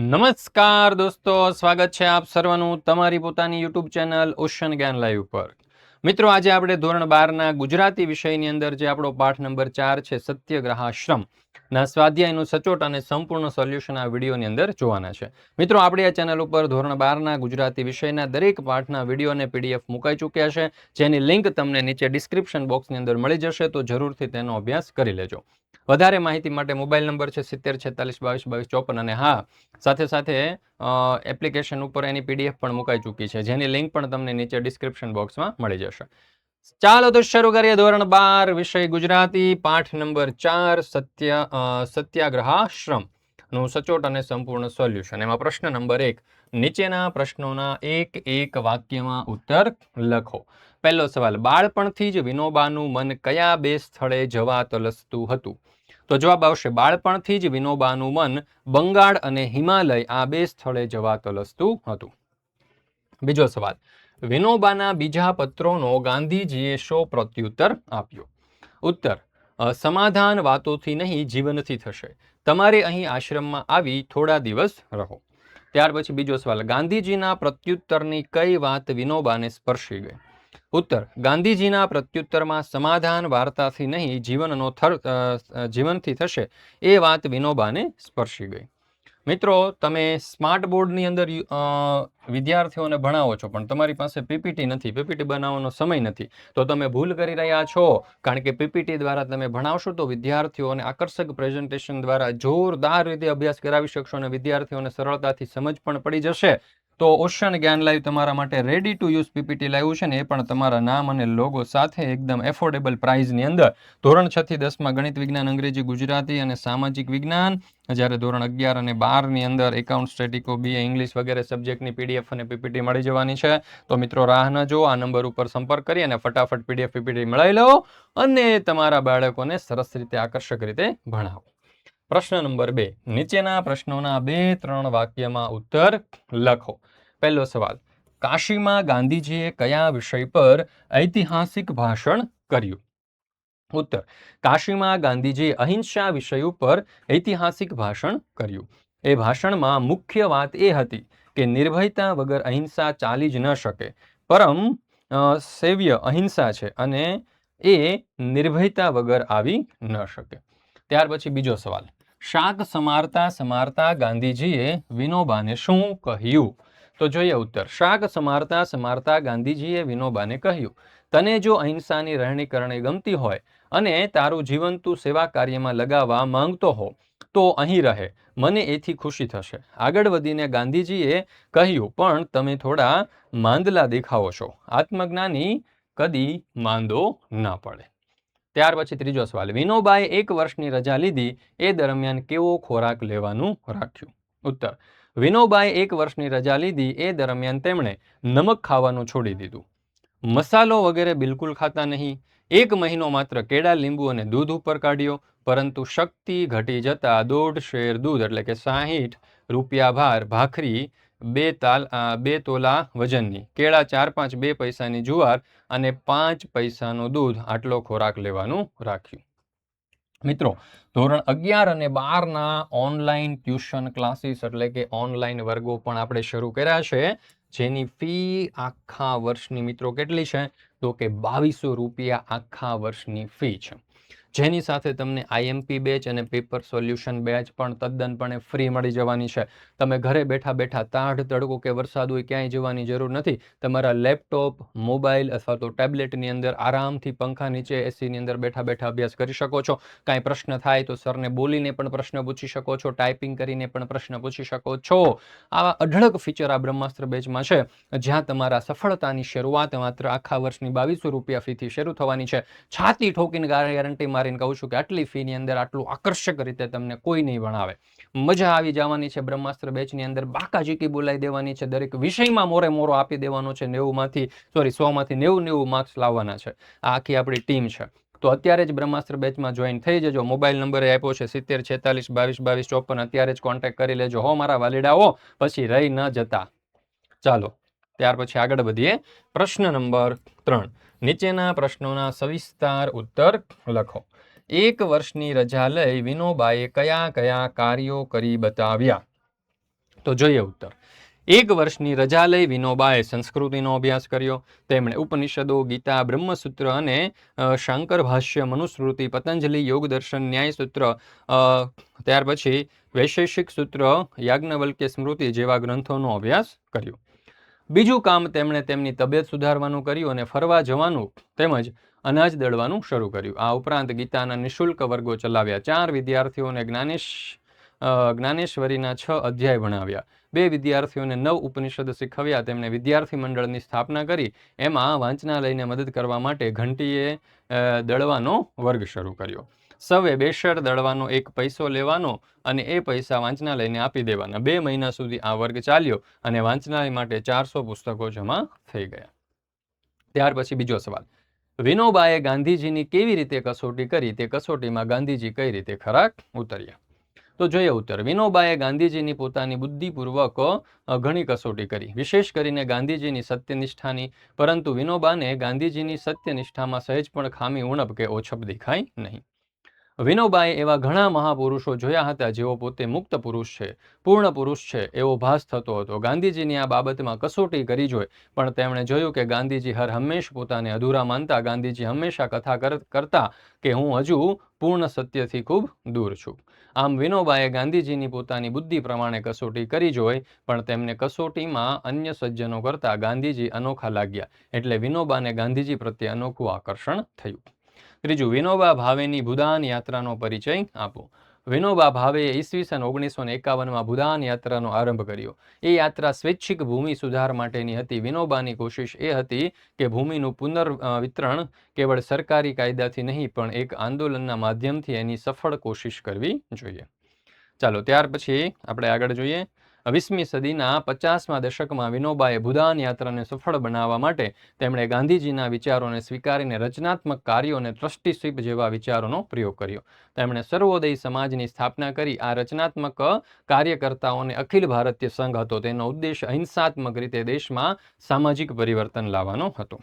નમસ્કાર દોસ્તો, સ્વાગત છે આપ સર્વનું તમારી પોતાની યુટ્યુબ ચેનલ ઓશન જ્ઞાન લાઈવ પર. મિત્રો, આજે આપણે ધોરણ 12ના ગુજરાતી વિષયની અંદર જે આપણો પાઠ નંબર 4 છે સત્યગ્રહાશ્રમ ના સ્વાધ્યાયનું સચોટ અને સંપૂર્ણ સોલ્યુશન આ વિડીયોની અંદર જોવાના છે. મિત્રો, આપણી આ ચેનલ ઉપર ધોરણ 12ના ગુજરાતી વિષયના દરેક પાઠના વિડીયો અને પીડીએફ મુકાઈ ચૂક્યા છે, જેની લિંક તમને નીચે ડિસ્ક્રિપ્શન બોક્સની અંદર મળી જશે, તો જરૂરથી તેનો અભ્યાસ કરી લેજો. વધારે માહિતી માટે મોબાઈલ નંબર છે 7046222254 અને હા, સાથે સાથે એપ્લિકેશન ઉપર એની પીડીએફ પણ મુકાઈ ચૂકી છે, જેની લિંક પણ તમને નીચે ડિસ્ક્રિપ્શન બોક્સમાં મળી જશે. ચાલો તો શરૂ કરીએ ધોરણ 12 વિષય ગુજરાતી પાઠ નંબર 4 સત્યાગ્રહાશ્રમ નું સચોટ અને સંપૂર્ણ સોલ્યુશન. એમાં પ્રશ્ન નંબર 1, નીચેના પ્રશ્નોના એક વાક્યમાં ઉત્તર લખો. પહેલો સવાલ, બાળપણથી જ વિનોબાનું મન કયા બે સ્થળે જવા તલસતું હતું? તો જવાબ આવશે, બાળપણથી જ વિનોબાનું મન બંગાળ અને હિમાલય આ બે સ્થળે જવા તલસતું હતું. બીજો સવાલ, વિનોબાના બીજા પત્રોનો ગાંધીજીએ શો પ્રત્યુત્તર આપ્યો? ઉત્તર, સમાધાન વાતોથી નહીં જીવનથી થશે. તમારે અહીં આશ્રમમાં આવી થોડા દિવસ રહો. ત્યાર પછી બીજો સવાલ, ગાંધીજીના પ્રત્યુત્તરની કઈ વાત વિનોબાને સ્પર્શી ગઈ? ઉત્તર, ગાંધીજીના પ્રત્યુત્તરમાં સમાધાન વાર્તાથી નહીં જીવનથી થશે એ વાત વિનોબાને સ્પર્શી ગઈ. મિત્રો, તમે સ્માર્ટ બોર્ડની અંદર વિદ્યાર્થીઓને ભણાવો છો, પણ તમારી પાસે પીપીટી નથી, પીપીટી બનાવવાનો સમય નથી, તો તમે ભૂલ કરી રહ્યા છો. કારણ કે પીપીટી દ્વારા તમે ભણાવશો તો વિદ્યાર્થીઓને આકર્ષક પ્રેઝન્ટેશન દ્વારા જોરદાર રીતે અભ્યાસ કરાવી શકશો અને વિદ્યાર્થીઓને સરળતાથી સમજ પણ પડી જશે. તો ઓશન જ્ઞાન લાઈવ તમારા માટે રેડી ટુ યુઝ પીપીટી લાવ્યું છે ને, એ પણ તમારા નામ અને લોગો સાથે એકદમ એફોર્ડેબલ પ્રાઇઝની અંદર. ધોરણ 6 થી 10માં ગણિત, વિજ્ઞાન, અંગ્રેજી, ગુજરાતી અને સામાજિક વિજ્ઞાન, જ્યારે ધોરણ 11 અને 12ની અંદર એકાઉન્ટ, સ્ટેટિકો, બીએ, ઇંગ્લિશ વગેરે સબ્જેક્ટની પીડીએફ અને પીપીટી મળી જવાની છે. તો મિત્રો, રાહ ન જો, આ નંબર ઉપર સંપર્ક કરી અને ફટાફટ પીડીએફ પીપીટી મેળવી લો અને તમારા બાળકોને સરસ રીતે આકર્ષક રીતે ભણાવો. પ્રશ્ન નંબર 2, નીચેના પ્રશ્નોના 2-3 વાક્યમાં ઉત્તર લખો. પહેલો સવાલ, કાશીમાં ગાંધીજીએ કયા વિષય પર ઐતિહાસિક ભાષણ કર્યું? ઉત્તર, કાશીમાં ગાંધીજીએ અહિંસા વિષય ઉપર ઐતિહાસિક ભાષણ કર્યું. એ ભાષણમાં મુખ્ય વાત એ હતી કે નિર્ભયતા વગર અહિંસા ચાલી જ ન શકે. પરમ સેવ્ય અહિંસા છે અને એ નિર્ભયતા વગર આવી ન શકે. ત્યાર પછી બીજો સવાલ, શાક સમારતા સમારતા ગાંધીજીએ વિનોબાને શું કહ્યું? તો જોઈએ ઉત્તર, શાક સમારતા સમારતા ગાંધીજીએ વિનોબાને કહ્યું, તને જો અહિંસાની રહેણી કરણી ગમતી હોય અને તારું જીવન તું સેવા કાર્યમાં લગાવવા માંગતો હો તો અહીં રહે, મને એથી ખુશી થશે. આગળ વધીને ગાંધીજીએ કહ્યું, પણ તમે થોડા માંદલા દેખાવો છો. આત્મજ્ઞાની કદી માંદો ના પડે. ત્યાર પછી ત્રીજો સવાલ, વિનોબાએ 1 વર્ષની રજા લીધી, એ દરમિયાન કેવો ખોરાક લેવાનું રાખ્યું? ઉત્તર, વિનોબાએ 1 વર્ષની રજા લીધી, એ દરમિયાન તેમણે નમક ખાવાનું છોડી દીધું, મસાલો વગેરે બિલકુલ ખાતા નહીં. 1 મહિનો માત્ર કેળા, લીંબુ અને દૂધ ઉપર કાઢ્યો, પરંતુ શક્તિ ઘટી જતા 1.5 શેર દૂધ એટલે કે 60 રૂપિયા ભાર ભાખરી, 2 તોલા વજનની કેળા, 4-5 2 પૈસાની જુવાર અને 5 પૈસાનું દૂધ, આટલો ખોરાક લેવાનું રાખ્યું. મિત્રો, ધોરણ 11 અને 12ના ઓનલાઈન ટ્યુશન ક્લાસીસ એટલે કે ઓનલાઈન વર્ગો પણ આપણે શરૂ કર્યા છે, જેની ફી આખા વર્ષની મિત્રો કેટલી છે? તો કે 2200 રૂપિયા આખા વર્ષની ફી છે, જેની સાથે તમને આઈએમપી બેચ અને પેપર સોલ્યુશન બેચ પણ તદ્દનપણે ફ્રી મળી જવાની છે. તમે ઘરે બેઠા બેઠા તાઢ તડકો કે વરસાદ હોય ક્યાંય જવાની જરૂર નથી. તમારા લેપટોપ, મોબાઈલ અથવા તો ટેબ્લેટની અંદર આરામથી પંખા નીચે એસીની અંદર બેઠા બેઠા અભ્યાસ કરી શકો છો. કાંઈ પ્રશ્ન થાય તો સરને બોલીને પણ પ્રશ્ન પૂછી શકો છો, ટાઈપિંગ કરીને પણ પ્રશ્ન પૂછી શકો છો. આવા અઢળક ફીચર આ બ્રહ્માસ્ત્ર બેચમાં છે, જ્યાં તમારા સફળતાની શરૂઆત માત્ર આખા વર્ષની 2200 રૂપિયા ફીથી શરૂ થવાની છે. છાતી ઠોકીને ગેરંટી મારીને કહું છું કે આટલી ફીની અંદર આટલું આકર્ષક રીતે તમને કોઈ નહીં ભણાવે. મજા આવી જવાની છે. બ્રહ્માસ્ત્ર બેચની અંદર બાકાજીકી બોલાવી દેવાની છે. દરેક વિષયમાં મોરે આપી દેવાનો છે. 100માંથી 90 માર્ક્સ લાવવાના છે. આ આખી આપણી ટીમ છે. તો અત્યારે જ બ્રહ્માસ્ત્ર બેચમાં જોઈન થઈ જજો. મોબાઈલ નંબર આપ્યો છે 7046222254. અત્યારે જ કોન્ટેક્ટ કરી લેજો હો મારા વાલીડાઓ, પછી રહી ન જતા. ચાલો ત્યાર પછી આગળ વધીએ. પ્રશ્ન નંબર 3, નીચેના પ્રશ્નોના સવિસ્તાર ઉત્તર લખો. 1 વર્ષની રજા લઈ વિનોબાએ કયા કયા કાર્યો કરી બતાવ્યા? તો જોઈએ ઉત્તર. 1 વર્ષની રજા લઈ વિનોબાએ સંસ્કૃતિનો અભ્યાસ કર્યો. તેમણે ઉપનિષદો, ગીતા, બ્રહ્મસૂત્ર અને શાંકર ભાષ્ય, મનુસ્મૃતિ, પતંજલિ, યોગદર્શન, ન્યાયસૂત્ર, ત્યાર પછી વૈશેષિક સૂત્ર, યાજ્ઞવલ્ક્ય સ્મૃતિ જેવા ગ્રંથોનો અભ્યાસ કર્યો. બીજું કામ તેમણે તેમની તબિયત સુધારવાનું કર્યું અને ફરવા જવાનું તેમજ અનાજ દળવાનું શરૂ કર્યું. આ ઉપરાંત ગીતાના નિઃશુલ્ક વર્ગો ચલાવ્યા. 4 વિદ્યાર્થીઓને જ્ઞાનેશ્વરીના 6 અધ્યાય ભણાવ્યા. 2 વિદ્યાર્થીઓને 9 ઉપનિષદ શીખવ્યા. તેમણે વિદ્યાર્થી મંડળની સ્થાપના કરી. એમાં વાંચનાલયને મદદ કરવા માટે ઘંટીએ દળવાનો વર્ગ શરૂ કર્યો. સૌએ બેશર દળવાનો 1 પૈસો લેવાનો અને એ પૈસા વાંચનાલયને આપી દેવાના. 2 મહિના સુધી આ વર્ગ ચાલ્યો અને વાંચનાલય માટે 400 પુસ્તકો જમા થઈ ગયા. ત્યાર પછી બીજો સવાલ. વિનોબાએ ગાંધીજીની કેવી રીતે કસોટી કરી? તે કસોટીમાં ગાંધીજી કઈ રીતે ખરા ઉતર્યા? તો જોઈએ ઉત્તર. વિનોબાએ ગાંધીજીની પોતાની બુદ્ધિપૂર્વક ઘણી કસોટી કરી, વિશેષ કરીને ગાંધીજીની સત્યનિષ્ઠાની. પરંતુ વિનોબાને ગાંધીજીની સત્યનિષ્ઠામાં સહેજ પણ ખામી, ઉણપ કે ઓછપ દેખાય નહીં. વિનોબાએ એવા ઘણા મહાપુરુષો જોયા હતા જેઓ પોતે મુક્ત પુરુષ છે, પૂર્ણ પુરુષ છે એવો ભાસ થતો હતો. ગાંધીજીની આ બાબતમાં કસોટી કરી જોઈ, પણ તેમણે જોયું કે ગાંધીજી હંમેશ પોતાને અધૂરા માનતા. ગાંધીજી હંમેશા કથા કરતા કે હું હજુ પૂર્ણ સત્યથી ખૂબ દૂર છું. આમ વિનોબાએ ગાંધીજીની પોતાની બુદ્ધિ પ્રમાણે કસોટી કરી જોઈ, પણ તેમને કસોટીમાં અન્ય સજ્જનો કરતા ગાંધીજી અનોખા લાગ્યા. એટલે વિનોબાને ગાંધીજી પ્રત્યે અનોખું આકર્ષણ થયું. ત્રીજું, વિનોબા ભાવેની ભૂદાન યાત્રાનો પરિચય આપો. વિનોબા ભાવેએ ઈસવીસન 1951માં ભૂદાન યાત્રાનો આરંભ કર્યો. એ યાત્રા સ્વૈચ્છિક ભૂમિ સુધાર માટેની હતી. વિનોબાની કોશિશ એ હતી કે ભૂમિનું પુનર્વિતરણ કેવળ સરકારી કાયદાથી નહીં પણ એક આંદોલનના માધ્યમથી એની સફળ કોશિશ કરવી જોઈએ. ચાલો ત્યાર પછી આપણે આગળ જોઈએ. 20મી સદીના 50મા દશકમાં વિનોબાએ ભૂદાન યાત્રાને સફળ બનાવવા માટે તેમણે ગાંધીજીના વિચારોને સ્વીકારીને રચનાત્મક કાર્યો અને ટ્રસ્ટીશીપ જેવા વિચારોનો પ્રયોગ કર્યો. તેમણે સર્વોદય સમાજની સ્થાપના કરી. આ રચનાત્મક કાર્યકર્તાઓને અખિલ ભારતીય સંઘ હતો. તેનો ઉદ્દેશ અહિંસાત્મક રીતે દેશમાં સામાજિક પરિવર્તન લાવવાનો હતો.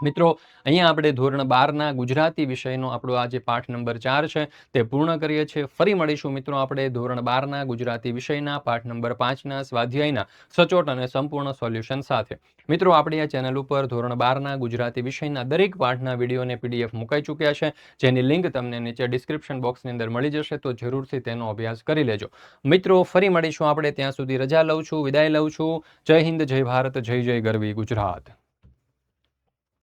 મિત્રો, અહીંયા આપણે ધોરણ 12ના ગુજરાતી વિષયનો આપણો આ જે પાઠ નંબર 4 છે તે પૂર્ણ કરીએ છીએ. ફરી મળીશું મિત્રો આપણે ધોરણ 12ના ગુજરાતી વિષયના પાઠ નંબર 5ના સ્વાધ્યાયના સચોટ અને સંપૂર્ણ સોલ્યુશન સાથે. મિત્રો, આપણી આ ચેનલ ઉપર ધોરણ 12ના ગુજરાતી વિષયના દરેક પાઠના વિડીયોને PDF મુકાઈ ચૂક્યા છે, જેની લિંક તમને નીચે ડિસ્ક્રિપ્શન બોક્સની અંદર મળી જશે, તો જરૂરથી તેનો અભ્યાસ કરી લેજો. મિત્રો, ફરી મળીશું આપણે. ત્યાં સુધી રજા લઉં છું, વિદાય લઉં છું. જય હિન્દ, જય ભારત, જય જય ગરવી ગુજરાત.